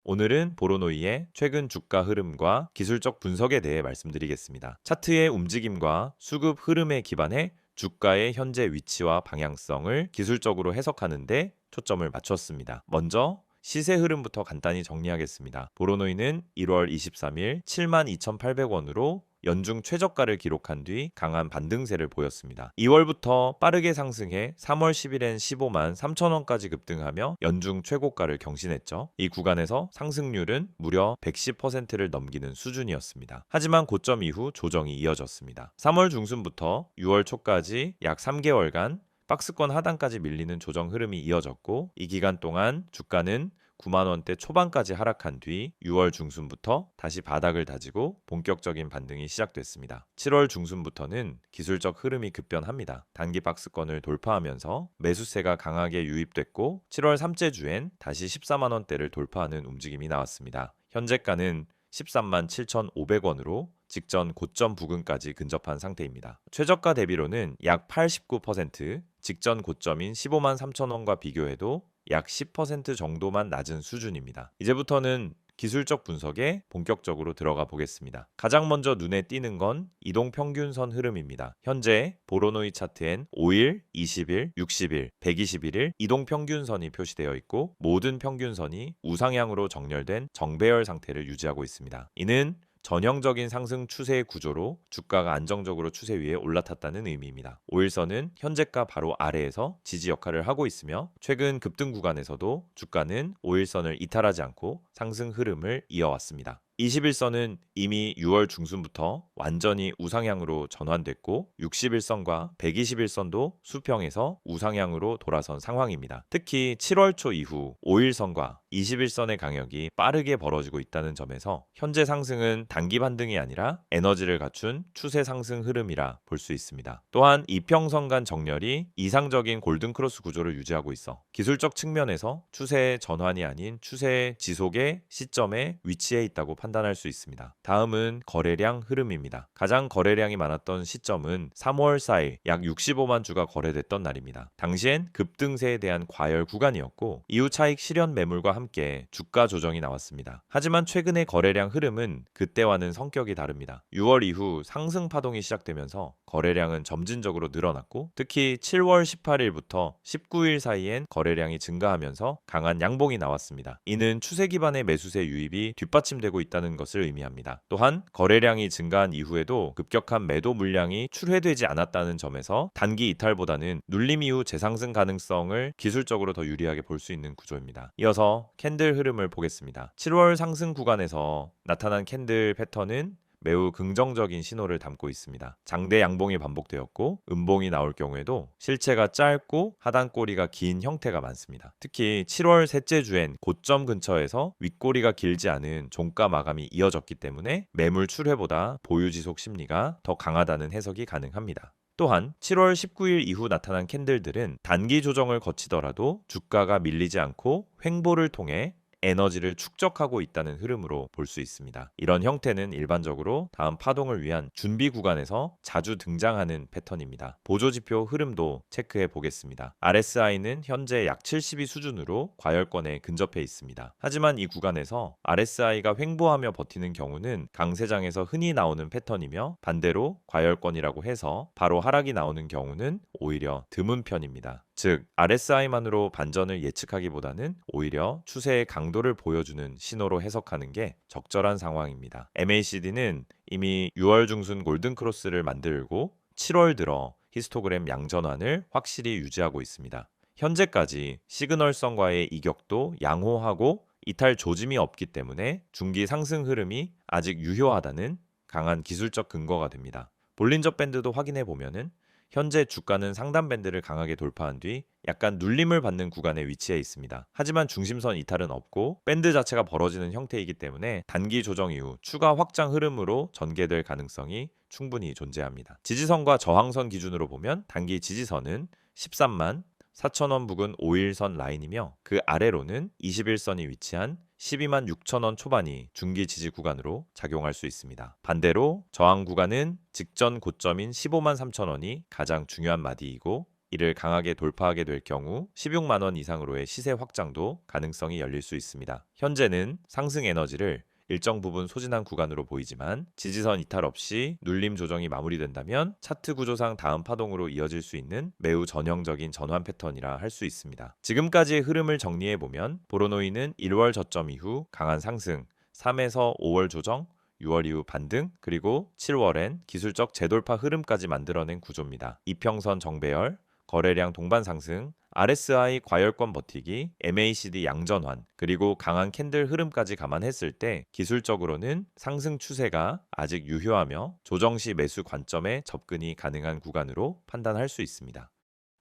오늘은 보로노이의 최근 주가 흐름과 기술적 분석에 대해 말씀드리겠습니다. 차트의 움직임과 수급 흐름에 기반해 주가의 현재 위치와 방향성을 기술적으로 해석하는 데 초점을 맞췄습니다. 먼저 시세 흐름부터 간단히 정리하겠습니다. 보로노이는 1월 23일 72,800원으로 연중 최저가를 기록한 뒤 강한 반등세를 보였습니다. 2월부터 빠르게 상승해 3월 10일엔 15만 3천원까지 급등하며 연중 최고가를 경신했죠. 이 구간에서 상승률은 무려 110%를 넘기는 수준이었습니다. 하지만 고점 이후 조정이 이어졌습니다. 3월 중순부터 6월 초까지 약 3개월간 박스권 하단까지 밀리는 조정 흐름이 이어졌고, 이 기간 동안 주가는 9만원대 초반까지 하락한 뒤 6월 중순부터 다시 바닥을 다지고 본격적인 반등이 시작됐습니다. 7월 중순부터는 기술적 흐름이 급변합니다. 단기 박스권을 돌파하면서 매수세가 강하게 유입됐고 7월 3째 주엔 다시 14만원대를 돌파하는 움직임이 나왔습니다. 현재가는 13만 7,500원으로 직전 고점 부근까지 근접한 상태입니다. 최저가 대비로는 약 89%, 직전 고점인 15만 3천원과 비교해도 약 10% 정도만 낮은 수준입니다. 이제부터는 기술적 분석에 본격적으로 들어가 보겠습니다. 가장 먼저 눈에 띄는 건 이동평균선 흐름입니다. 현재 보로노이 차트엔 5일, 20일, 60일, 120일 이동평균선이 표시되어 있고, 모든 평균선이 우상향으로 정렬된 정배열 상태를 유지하고 있습니다. 이는 전형적인 상승 추세의 구조로 주가가 안정적으로 추세 위에 올라탔다는 의미입니다. 5일선은 현재가 바로 아래에서 지지 역할을 하고 있으며, 최근 급등 구간에서도 주가는 5일선을 이탈하지 않고 상승 흐름을 이어왔습니다. 21선은 이미 6월 중순부터 완전히 우상향으로 전환됐고, 61선과 121선도 수평에서 우상향으로 돌아선 상황입니다. 특히 7월 초 이후 5일선과 21선의 강역이 빠르게 벌어지고 있다는 점에서 현재 상승은 단기 반등이 아니라 에너지를 갖춘 추세 상승 흐름이라 볼 수 있습니다. 또한 이평선 간 정렬이 이상적인 골든크로스 구조를 유지하고 있어 기술적 측면에서 추세의 전환이 아닌 추세의 지속의 시점에 위치해 있다고 판단할 수 있습니다. 다음은 거래량 흐름입니다. 가장 거래량이 많았던 시점은 3월 4일 약 65만 주가 거래됐던 날입니다. 당시엔 급등세에 대한 과열 구간이었고, 이후 차익 실현 매물과 함께 주가 조정이 나왔습니다. 하지만 최근의 거래량 흐름은 그때와는 성격이 다릅니다. 6월 이후 상승 파동이 시작되면서 거래량은 점진적으로 늘어났고, 특히 7월 18일부터 19일 사이엔 거래량이 증가하면서 강한 양봉이 나왔습니다. 이는 추세 기반의 매수세 유입이 뒷받침되고 있다는 것을 의미합니다. 또한 거래량이 증가한 이후에도 급격한 매도 물량이 출회되지 않았다는 점에서 단기 이탈보다는 눌림 이후 재상승 가능성을 기술적으로 더 유리하게 볼 수 있는 구조입니다. 이어서 캔들 흐름을 보겠습니다. 7월 상승 구간에서 나타난 캔들 패턴은 매우 긍정적인 신호를 담고 있습니다. 장대 양봉이 반복되었고, 음봉이 나올 경우에도 실체가 짧고 하단꼬리가 긴 형태가 많습니다. 특히 7월 셋째 주엔 고점 근처에서 윗꼬리가 길지 않은 종가 마감이 이어졌기 때문에 매물 출회보다 보유 지속 심리가 더 강하다는 해석이 가능합니다. 또한 7월 19일 이후 나타난 캔들들은 단기 조정을 거치더라도 주가가 밀리지 않고 횡보를 통해 에너지를 축적하고 있다는 흐름으로 볼 수 있습니다. 이런 형태는 일반적으로 다음 파동을 위한 준비 구간에서 자주 등장하는 패턴입니다. 보조지표 흐름도 체크해 보겠습니다. RSI는 현재 약 72 수준으로 과열권에 근접해 있습니다. 하지만 이 구간에서 RSI가 횡보하며 버티는 경우는 강세장에서 흔히 나오는 패턴이며, 반대로 과열권이라고 해서 바로 하락이 나오는 경우는 오히려 드문 편입니다. 즉, RSI만으로 반전을 예측하기보다는 오히려 추세의 강도를 보여주는 신호로 해석하는 게 적절한 상황입니다. MACD는 이미 6월 중순 골든크로스를 만들고 7월 들어 히스토그램 양전환을 확실히 유지하고 있습니다. 현재까지 시그널선과의 이격도 양호하고 이탈 조짐이 없기 때문에 중기 상승 흐름이 아직 유효하다는 강한 기술적 근거가 됩니다. 볼린저 밴드도 확인해 보면은 현재 주가는 상단 밴드를 강하게 돌파한 뒤 약간 눌림을 받는 구간에 위치해 있습니다. 하지만 중심선 이탈은 없고 밴드 자체가 벌어지는 형태이기 때문에 단기 조정 이후 추가 확장 흐름으로 전개될 가능성이 충분히 존재합니다. 지지선과 저항선 기준으로 보면 단기 지지선은 13만 4천원 부근 5일선 라인이며, 그 아래로는 21선이 위치한 12만 6천원 초반이 중기 지지 구간으로 작용할 수 있습니다. 반대로 저항 구간은 직전 고점인 15만 3천원이 가장 중요한 마디이고, 이를 강하게 돌파하게 될 경우 16만 원 이상으로의 시세 확장도 가능성이 열릴 수 있습니다. 현재는 상승 에너지를 일정 부분 소진한 구간으로 보이지만 지지선 이탈 없이 눌림 조정이 마무리된다면 차트 구조상 다음 파동으로 이어질 수 있는 매우 전형적인 전환 패턴이라 할 수 있습니다. 지금까지의 흐름을 정리해보면 보로노이는 1월 저점 이후 강한 상승, 3에서 5월 조정, 6월 이후 반등, 그리고 7월엔 기술적 재돌파 흐름까지 만들어낸 구조입니다. 이평선 정배열, 거래량 동반 상승, RSI 과열권 버티기, MACD 양전환, 그리고 강한 캔들 흐름까지 감안했을 때 기술적으로는 상승 추세가 아직 유효하며 조정 시 매수 관점에 접근이 가능한 구간으로 판단할 수 있습니다.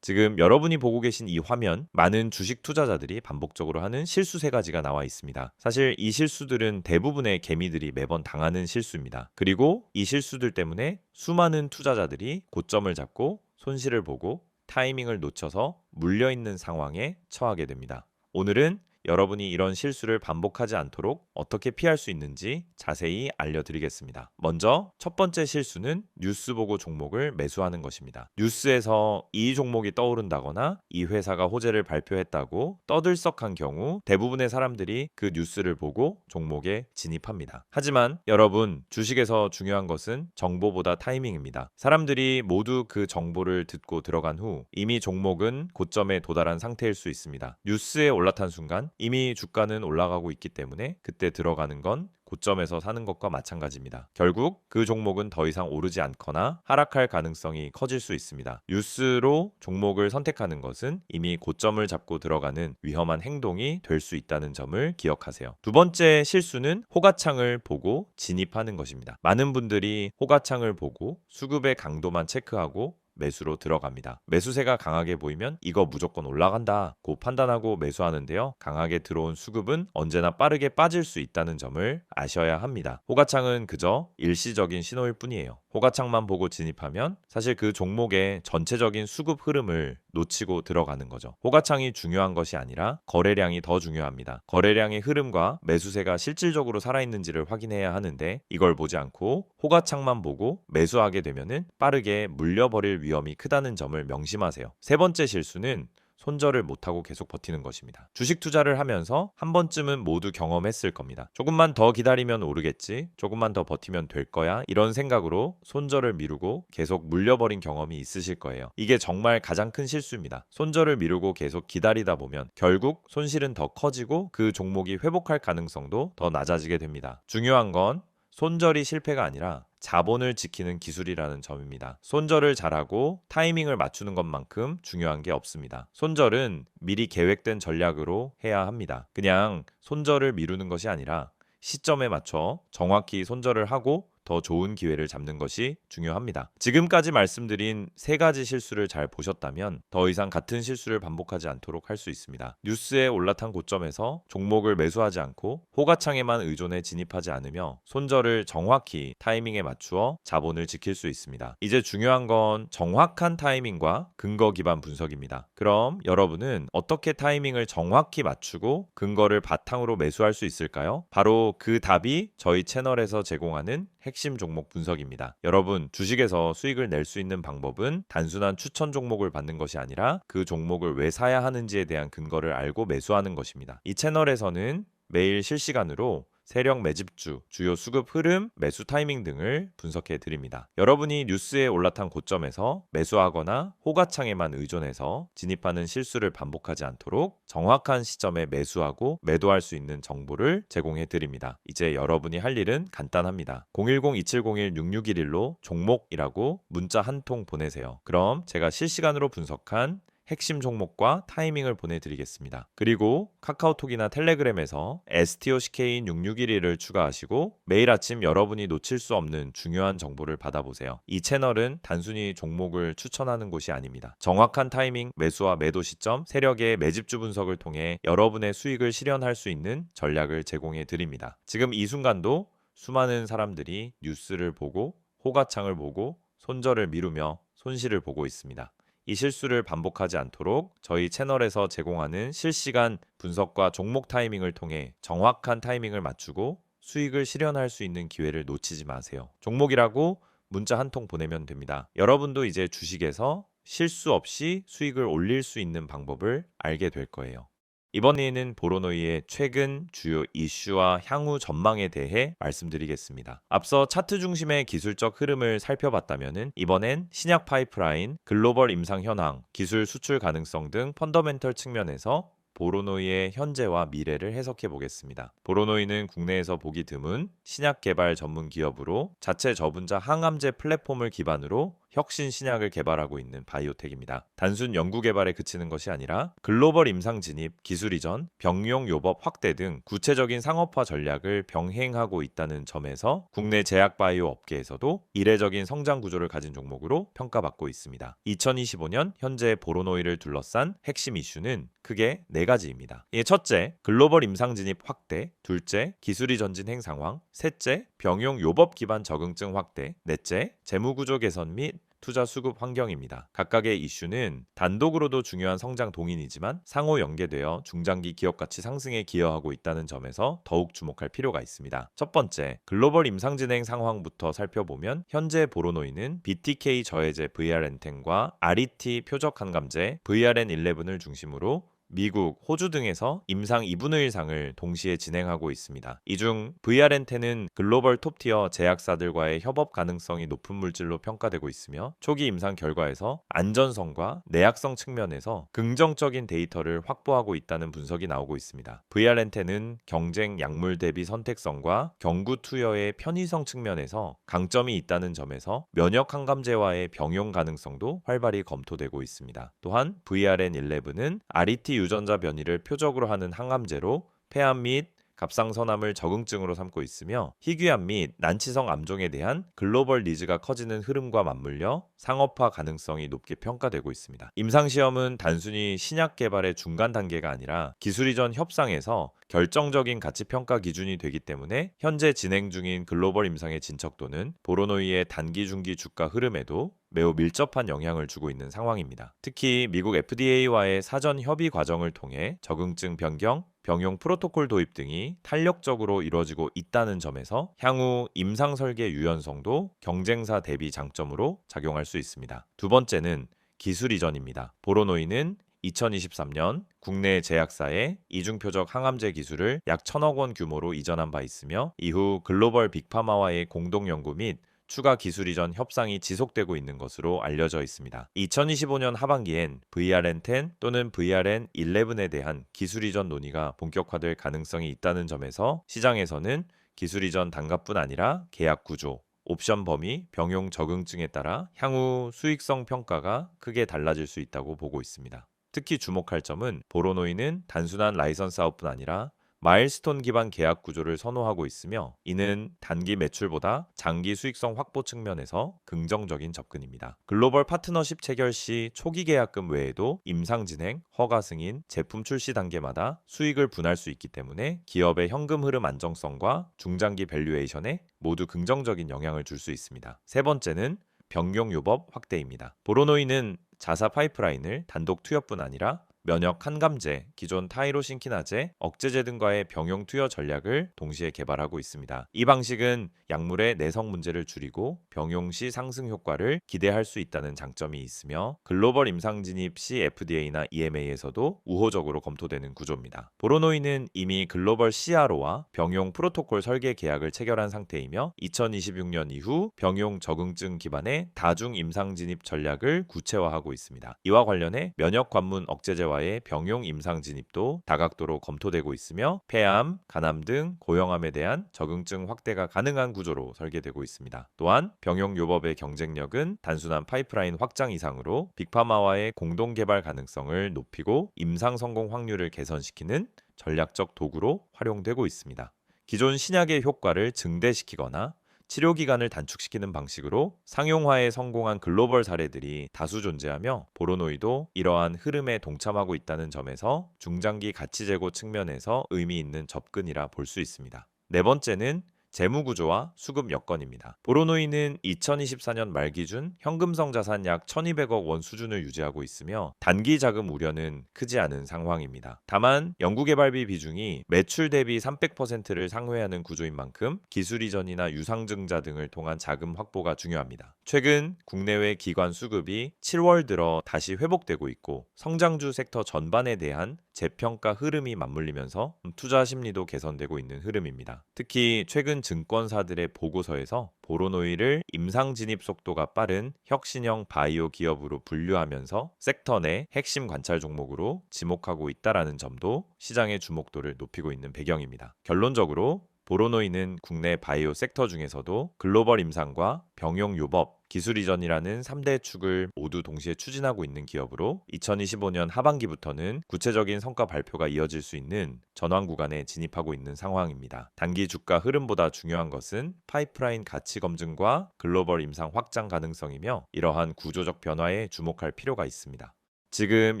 지금 여러분이 보고 계신 이 화면, 많은 주식 투자자들이 반복적으로 하는 실수 세 가지가 나와 있습니다. 사실 이 실수들은 대부분의 개미들이 매번 당하는 실수입니다. 그리고 이 실수들 때문에 수많은 투자자들이 고점을 잡고 손실을 보고 타이밍을 놓쳐서 물려있는 상황에 처하게 됩니다. 오늘은 여러분이 이런 실수를 반복하지 않도록 어떻게 피할 수 있는지 자세히 알려드리겠습니다. 먼저 첫 번째 실수는 뉴스 보고 종목을 매수하는 것입니다. 뉴스에서 이 종목이 떠오른다거나 이 회사가 호재를 발표했다고 떠들썩한 경우 대부분의 사람들이 그 뉴스를 보고 종목에 진입합니다. 하지만 여러분, 주식에서 중요한 것은 정보보다 타이밍입니다. 사람들이 모두 그 정보를 듣고 들어간 후 이미 종목은 고점에 도달한 상태일 수 있습니다. 뉴스에 올라탄 순간 이미 주가는 올라가고 있기 때문에 그때 들어가는 건 고점에서 사는 것과 마찬가지입니다. 결국 그 종목은 더 이상 오르지 않거나 하락할 가능성이 커질 수 있습니다. 뉴스로 종목을 선택하는 것은 이미 고점을 잡고 들어가는 위험한 행동이 될 수 있다는 점을 기억하세요. 두 번째 실수는 호가창을 보고 진입하는 것입니다. 많은 분들이 호가창을 보고 수급의 강도만 체크하고 매수로 들어갑니다. 매수세가 강하게 보이면 이거 무조건 올라간다고 판단하고 매수하는데요. 강하게 들어온 수급은 언제나 빠르게 빠질 수 있다는 점을 아셔야 합니다. 호가창은 그저 일시적인 신호일 뿐이에요. 호가창만 보고 진입하면 사실 그 종목의 전체적인 수급 흐름을 놓치고 들어가는 거죠. 호가창이 중요한 것이 아니라 거래량이 더 중요합니다. 거래량의 흐름과 매수세가 실질적으로 살아있는지를 확인해야 하는데 이걸 보지 않고 호가창만 보고 매수하게 되면은 빠르게 물려버릴 위험이 크다는 점을 명심하세요. 세 번째 실수는 손절을 못하고 계속 버티는 것입니다. 주식 투자를 하면서 한 번쯤은 모두 경험했을 겁니다. 조금만 더 기다리면 오르겠지, 조금만 더 버티면 될 거야, 이런 생각으로 손절을 미루고 계속 물려버린 경험이 있으실 거예요. 이게 정말 가장 큰 실수입니다. 손절을 미루고 계속 기다리다 보면 결국 손실은 더 커지고 그 종목이 회복할 가능성도 더 낮아지게 됩니다. 중요한 건 손절이 실패가 아니라 자본을 지키는 기술이라는 점입니다. 손절을 잘하고 타이밍을 맞추는 것만큼 중요한 게 없습니다. 손절은 미리 계획된 전략으로 해야 합니다. 그냥 손절을 미루는 것이 아니라 시점에 맞춰 정확히 손절을 하고 더 좋은 기회를 잡는 것이 중요합니다. 지금까지 말씀드린 세 가지 실수를 잘 보셨다면 더 이상 같은 실수를 반복하지 않도록 할 수 있습니다. 뉴스에 올라탄 고점에서 종목을 매수하지 않고 호가창에만 의존해 진입하지 않으며 손절을 정확히 타이밍에 맞추어 자본을 지킬 수 있습니다. 이제 중요한 건 정확한 타이밍과 근거 기반 분석입니다. 그럼 여러분은 어떻게 타이밍을 정확히 맞추고 근거를 바탕으로 매수할 수 있을까요? 바로 그 답이 저희 채널에서 제공하는 핵심 종목 분석입니다. 여러분, 주식에서 수익을 낼 수 있는 방법은 단순한 추천 종목을 받는 것이 아니라 그 종목을 왜 사야 하는지에 대한 근거를 알고 매수하는 것입니다. 이 채널에서는 매일 실시간으로 세력 매집주, 주요 수급 흐름, 매수 타이밍 등을 분석해 드립니다. 여러분이 뉴스에 올라탄 고점에서 매수하거나 호가창에만 의존해서 진입하는 실수를 반복하지 않도록 정확한 시점에 매수하고 매도할 수 있는 정보를 제공해 드립니다. 이제 여러분이 할 일은 간단합니다. 010-2701-6611로 종목이라고 문자 한 통 보내세요. 그럼 제가 실시간으로 분석한 핵심 종목과 타이밍을 보내드리겠습니다. 그리고 카카오톡이나 텔레그램에서 STOCK인 6611을 추가하시고 매일 아침 여러분이 놓칠 수 없는 중요한 정보를 받아보세요. 이 채널은 단순히 종목을 추천하는 곳이 아닙니다. 정확한 타이밍, 매수와 매도 시점, 세력의 매집주 분석을 통해 여러분의 수익을 실현할 수 있는 전략을 제공해 드립니다. 지금 이 순간도 수많은 사람들이 뉴스를 보고 호가창을 보고 손절을 미루며 손실을 보고 있습니다. 이 실수를 반복하지 않도록 저희 채널에서 제공하는 실시간 분석과 종목 타이밍을 통해 정확한 타이밍을 맞추고 수익을 실현할 수 있는 기회를 놓치지 마세요. 종목이라고 문자 한 통 보내면 됩니다. 여러분도 이제 주식에서 실수 없이 수익을 올릴 수 있는 방법을 알게 될 거예요. 이번에는 보로노이의 최근 주요 이슈와 향후 전망에 대해 말씀드리겠습니다. 앞서 차트 중심의 기술적 흐름을 살펴봤다면 이번엔 신약 파이프라인, 글로벌 임상 현황, 기술 수출 가능성 등 펀더멘털 측면에서 보로노이의 현재와 미래를 해석해 보겠습니다. 보로노이는 국내에서 보기 드문 신약 개발 전문 기업으로 자체 저분자 항암제 플랫폼을 기반으로 혁신 신약을 개발하고 있는 바이오텍입니다. 단순 연구 개발에 그치는 것이 아니라 글로벌 임상 진입, 기술 이전, 병용 요법 확대 등 구체적인 상업화 전략을 병행하고 있다는 점에서 국내 제약 바이오 업계에서도 이례적인 성장 구조를 가진 종목으로 평가받고 있습니다. 2025년 현재 보로노이를 둘러싼 핵심 이슈는 크게 4가지입니다. 첫째, 글로벌 임상 진입 확대, 둘째, 기술이 전진행 상황, 셋째, 병용 요법 기반 적응증 확대, 넷째, 재무구조 개선 및 투자 수급 환경입니다. 각각의 이슈는 단독으로도 중요한 성장 동인이지만 상호 연계되어 중장기 기업 가치 상승에 기여하고 있다는 점에서 더욱 주목할 필요가 있습니다. 첫 번째, 글로벌 임상 진행 상황부터 살펴보면 현재 보로노이는 BTK 저해제 VRN10과 RET 표적 항감제 VRN11을 중심으로 미국, 호주 등에서 임상 2분의 1 상을 동시에 진행하고 있습니다. 이 중 VRN10은 글로벌 톱티어 제약사들과의 협업 가능성이 높은 물질로 평가되고 있으며 초기 임상 결과에서 안전성과 내약성 측면에서 긍정적인 데이터를 확보하고 있다는 분석이 나오고 있습니다. VRN10은 경쟁 약물 대비 선택성과 경구 투여의 편의성 측면에서 강점이 있다는 점에서 면역 항감제와의 병용 가능성도 활발히 검토되고 있습니다. 또한 VRN11은 RET 유전자 변이를 표적으로 하는 항암제로 폐암 및 갑상선암을 적응증으로 삼고 있으며 희귀암 및 난치성 암종에 대한 글로벌 니즈가 커지는 흐름과 맞물려 상업화 가능성이 높게 평가되고 있습니다. 임상시험은 단순히 신약 개발의 중간 단계가 아니라 기술 이전 협상에서 결정적인 가치 평가 기준이 되기 때문에 현재 진행 중인 글로벌 임상의 진척도는 보로노이의 단기 중기 주가 흐름에도 매우 밀접한 영향을 주고 있는 상황입니다. 특히 미국 FDA와의 사전 협의 과정을 통해 적응증 변경, 병용 프로토콜 도입 등이 탄력적으로 이루어지고 있다는 점에서 향후 임상 설계 유연성도 경쟁사 대비 장점으로 작용할 수 있습니다. 두 번째는 기술 이전입니다. 보로노이는 2023년 국내 제약사에 이중표적 항암제 기술을 약 1,000억 원 규모로 이전한 바 있으며 이후 글로벌 빅파마와의 공동 연구 및 추가 기술 이전 협상이 지속되고 있는 것으로 알려져 있습니다. 2025년 하반기엔 VRN10 또는 VRN11에 대한 기술 이전 논의가 본격화될 가능성이 있다는 점에서 시장에서는 기술 이전 단가뿐 아니라 계약 구조, 옵션 범위, 병용 적응증에 따라 향후 수익성 평가가 크게 달라질 수 있다고 보고 있습니다. 특히 주목할 점은 보로노이는 단순한 라이선스 사업뿐 아니라 마일스톤 기반 계약 구조를 선호하고 있으며 이는 단기 매출보다 장기 수익성 확보 측면에서 긍정적인 접근입니다. 글로벌 파트너십 체결 시 초기 계약금 외에도 임상 진행, 허가 승인, 제품 출시 단계마다 수익을 분할 수 있기 때문에 기업의 현금 흐름 안정성과 중장기 밸류에이션에 모두 긍정적인 영향을 줄 수 있습니다. 세 번째는 병용 요법 확대입니다. 보로노이는 자사 파이프라인을 단독 투여뿐 아니라 면역 항감제, 기존 타이로신키나제, 억제제 등과의 병용 투여 전략을 동시에 개발하고 있습니다. 이 방식은 약물의 내성 문제를 줄이고 병용 시 상승 효과를 기대할 수 있다는 장점이 있으며 글로벌 임상 진입 시 FDA나 EMA에서도 우호적으로 검토되는 구조입니다. 보로노이는 이미 글로벌 CRO와 병용 프로토콜 설계 계약을 체결한 상태이며 2026년 이후 병용 적응증 기반의 다중 임상 진입 전략을 구체화하고 있습니다. 이와 관련해 면역 관문 억제제와 의 병용 임상 진입도 다각도로 검토되고 있으며 폐암, 간암 등 고형암에 대한 적응증 확대가 가능한 구조로 설계되고 있습니다. 또한 병용 요법의 경쟁력은 단순한 파이프라인 확장 이상으로 빅파마와의 공동 개발 가능성을 높이고 임상 성공 확률을 개선시키는 전략적 도구로 활용되고 있습니다. 기존 신약의 효과를 증대시키거나 치료 기간을 단축시키는 방식으로 상용화에 성공한 글로벌 사례들이 다수 존재하며 보로노이도 이러한 흐름에 동참하고 있다는 점에서 중장기 가치 제고 측면에서 의미 있는 접근이라 볼 수 있습니다. 네 번째는 재무구조와 수급 여건입니다. 보로노이는 2024년 말 기준 현금성 자산 약 1200억 원 수준을 유지하고 있으며 단기 자금 우려는 크지 않은 상황입니다. 다만 연구개발비 비중이 매출 대비 300%를 상회하는 구조인 만큼 기술 이전이나 유상증자 등을 통한 자금 확보가 중요합니다. 최근 국내외 기관 수급이 7월 들어 다시 회복되고 있고 성장주 섹터 전반에 대한 재평가 흐름이 맞물리면서 투자 심리도 개선되고 있는 흐름입니다. 특히 최근 증권사들의 보고서에서 보로노이를 임상 진입 속도가 빠른 혁신형 바이오 기업으로 분류하면서 섹터 내 핵심 관찰 종목으로 지목하고 있다라는 점도 시장의 주목도를 높이고 있는 배경입니다. 결론적으로 보로노이는 국내 바이오 섹터 중에서도 글로벌 임상과 병용 요법, 기술 이전이라는 3대 축을 모두 동시에 추진하고 있는 기업으로 2025년 하반기부터는 구체적인 성과 발표가 이어질 수 있는 전환 구간에 진입하고 있는 상황입니다. 단기 주가 흐름보다 중요한 것은 파이프라인 가치 검증과 글로벌 임상 확장 가능성이며 이러한 구조적 변화에 주목할 필요가 있습니다. 지금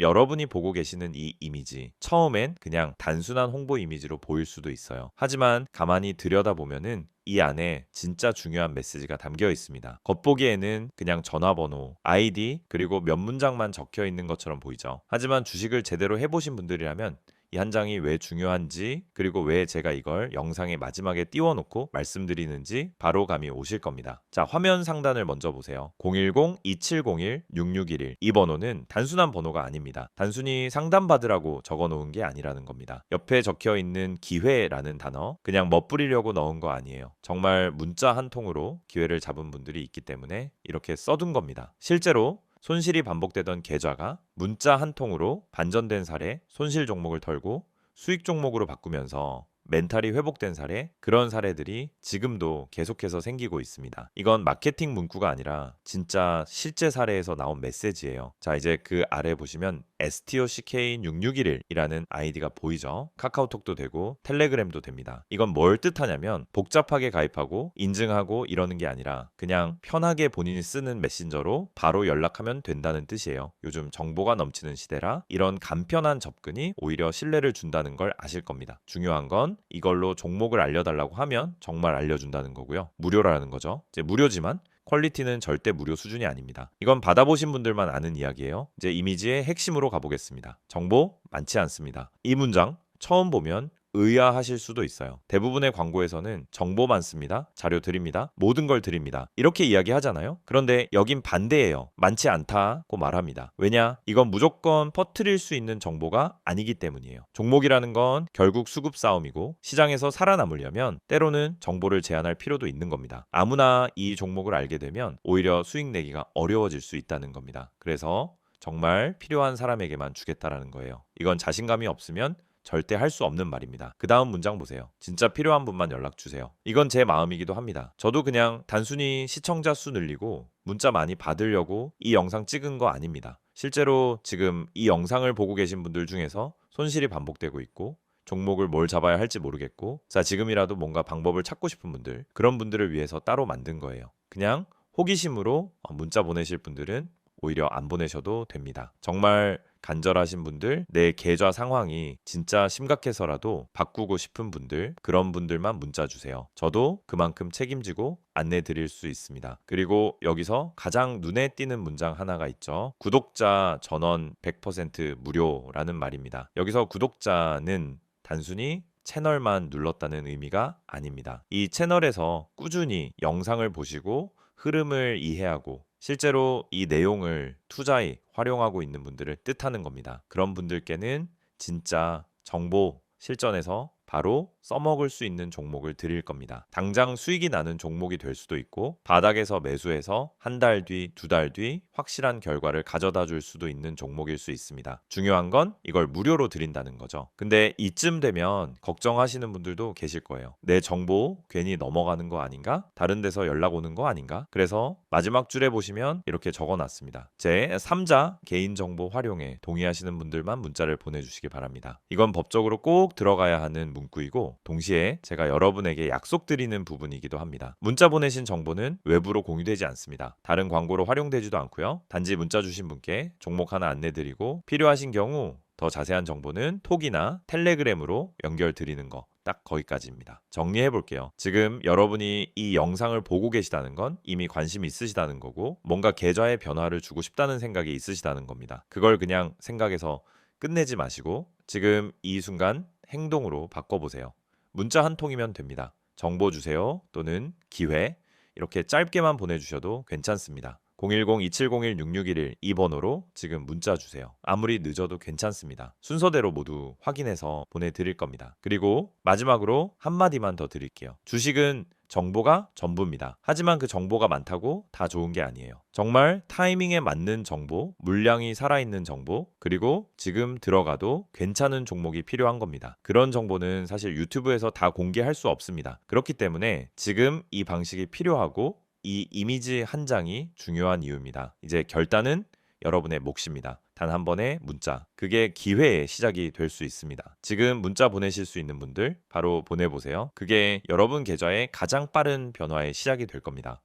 여러분이 보고 계시는 이 이미지, 처음엔 그냥 단순한 홍보 이미지로 보일 수도 있어요. 하지만 가만히 들여다보면은 이 안에 진짜 중요한 메시지가 담겨 있습니다. 겉보기에는 그냥 전화번호, 아이디, 그리고 몇 문장만 적혀 있는 것처럼 보이죠. 하지만 주식을 제대로 해보신 분들이라면 이 한 장이 왜 중요한지, 그리고 왜 제가 이걸 영상의 마지막에 띄워놓고 말씀드리는지 바로 감이 오실 겁니다. 자, 화면 상단을 먼저 보세요. 010-2701-6611. 이 번호는 단순한 번호가 아닙니다. 단순히 상담받으라고 적어놓은 게 아니라는 겁니다. 옆에 적혀 있는 기회라는 단어, 그냥 멋부리려고 넣은 거 아니에요. 정말 문자 한 통으로 기회를 잡은 분들이 있기 때문에 이렇게 써둔 겁니다. 실제로 손실이 반복되던 계좌가 문자 한 통으로 반전된 사례, 손실 종목을 털고 수익 종목으로 바꾸면서 멘탈이 회복된 사례, 그런 사례들이 지금도 계속해서 생기고 있습니다. 이건 마케팅 문구가 아니라 진짜 실제 사례에서 나온 메시지예요. 자, 이제 그 아래 보시면 STOCK6611이라는 아이디가 보이죠? 카카오톡도 되고 텔레그램도 됩니다. 이건 뭘 뜻하냐면 복잡하게 가입하고 인증하고 이러는 게 아니라 그냥 편하게 본인이 쓰는 메신저로 바로 연락하면 된다는 뜻이에요. 요즘 정보가 넘치는 시대라 이런 간편한 접근이 오히려 신뢰를 준다는 걸 아실 겁니다. 중요한 건 이걸로 종목을 알려달라고 하면 정말 알려준다는 거고요. 무료라는 거죠. 이제 무료지만 퀄리티는 절대 무료 수준이 아닙니다. 이건 받아보신 분들만 아는 이야기예요. 이제 이미지의 핵심으로 가보겠습니다. 정보 많지 않습니다. 이 문장 처음 보면 의아하실 수도 있어요. 대부분의 광고에서는 정보 많습니다. 자료 드립니다. 모든 걸 드립니다. 이렇게 이야기하잖아요. 그런데 여긴 반대예요. 많지 않다고 말합니다. 왜냐? 이건 무조건 퍼뜨릴 수 있는 정보가 아니기 때문이에요. 종목이라는 건 결국 수급 싸움이고 시장에서 살아남으려면 때로는 정보를 제한할 필요도 있는 겁니다. 아무나 이 종목을 알게 되면 오히려 수익 내기가 어려워질 수 있다는 겁니다. 그래서 정말 필요한 사람에게만 주겠다라는 거예요. 이건 자신감이 없으면 절대 할 수 없는 말입니다. 그 다음 문장 보세요. 진짜 필요한 분만 연락 주세요. 이건 제 마음이기도 합니다. 저도 그냥 단순히 시청자 수 늘리고 문자 많이 받으려고 이 영상 찍은 거 아닙니다. 실제로 지금 이 영상을 보고 계신 분들 중에서 손실이 반복되고 있고 종목을 뭘 잡아야 할지 모르겠고 자, 지금이라도 뭔가 방법을 찾고 싶은 분들, 그런 분들을 위해서 따로 만든 거예요. 그냥 호기심으로 문자 보내실 분들은 오히려 안 보내셔도 됩니다. 정말 간절하신 분들, 내 계좌 상황이 진짜 심각해서라도 바꾸고 싶은 분들, 그런 분들만 문자 주세요. 저도 그만큼 책임지고 안내 드릴 수 있습니다. 그리고 여기서 가장 눈에 띄는 문장 하나가 있죠. 구독자 전원 100% 무료라는 말입니다. 여기서 구독자는 단순히 채널만 눌렀다는 의미가 아닙니다. 이 채널에서 꾸준히 영상을 보시고 흐름을 이해하고 실제로 이 내용을 투자에 활용하고 있는 분들을 뜻하는 겁니다. 그런 분들께는 진짜 정보 실전에서 바로 써먹을 수 있는 종목을 드릴 겁니다. 당장 수익이 나는 종목이 될 수도 있고 바닥에서 매수해서 한 달 뒤, 두 달 뒤 확실한 결과를 가져다 줄 수도 있는 종목일 수 있습니다. 중요한 건 이걸 무료로 드린다는 거죠. 근데 이쯤 되면 걱정하시는 분들도 계실 거예요. 내 정보 괜히 넘어가는 거 아닌가? 다른 데서 연락 오는 거 아닌가? 그래서 마지막 줄에 보시면 이렇게 적어놨습니다. 제 3자 개인정보 활용에 동의하시는 분들만 문자를 보내주시기 바랍니다. 이건 법적으로 꼭 들어가야 하는 문구이고 동시에 제가 여러분에게 약속드리는 부분이기도 합니다. 문자 보내신 정보는 외부로 공유되지 않습니다. 다른 광고로 활용되지도 않고요. 단지 문자 주신 분께 종목 하나 안내드리고 필요하신 경우 더 자세한 정보는 톡이나 텔레그램으로 연결드리는 거 딱 거기까지입니다. 정리해 볼게요. 지금 여러분이 이 영상을 보고 계시다는 건 이미 관심이 있으시다는 거고 뭔가 계좌의 변화를 주고 싶다는 생각이 있으시다는 겁니다. 그걸 그냥 생각해서 끝내지 마시고 지금 이 순간 행동으로 바꿔보세요. 문자 한 통이면 됩니다. 정보 주세요 또는 기회 이렇게 짧게만 보내주셔도 괜찮습니다. 010-2701-6611 이 번호로 지금 문자 주세요. 아무리 늦어도 괜찮습니다. 순서대로 모두 확인해서 보내드릴 겁니다. 그리고 마지막으로 한마디만 더 드릴게요. 주식은 정보가 전부입니다. 하지만 그 정보가 많다고 다 좋은 게 아니에요. 정말 타이밍에 맞는 정보, 물량이 살아있는 정보, 그리고 지금 들어가도 괜찮은 종목이 필요한 겁니다. 그런 정보는 사실 유튜브에서 다 공개할 수 없습니다. 그렇기 때문에 지금 이 방식이 필요하고 이 이미지 한 장이 중요한 이유입니다. 이제 결단은 여러분의 몫입니다. 단 한 번의 문자. 그게 기회의 시작이 될 수 있습니다. 지금 문자 보내실 수 있는 분들 바로 보내보세요. 그게 여러분 계좌의 가장 빠른 변화의 시작이 될 겁니다.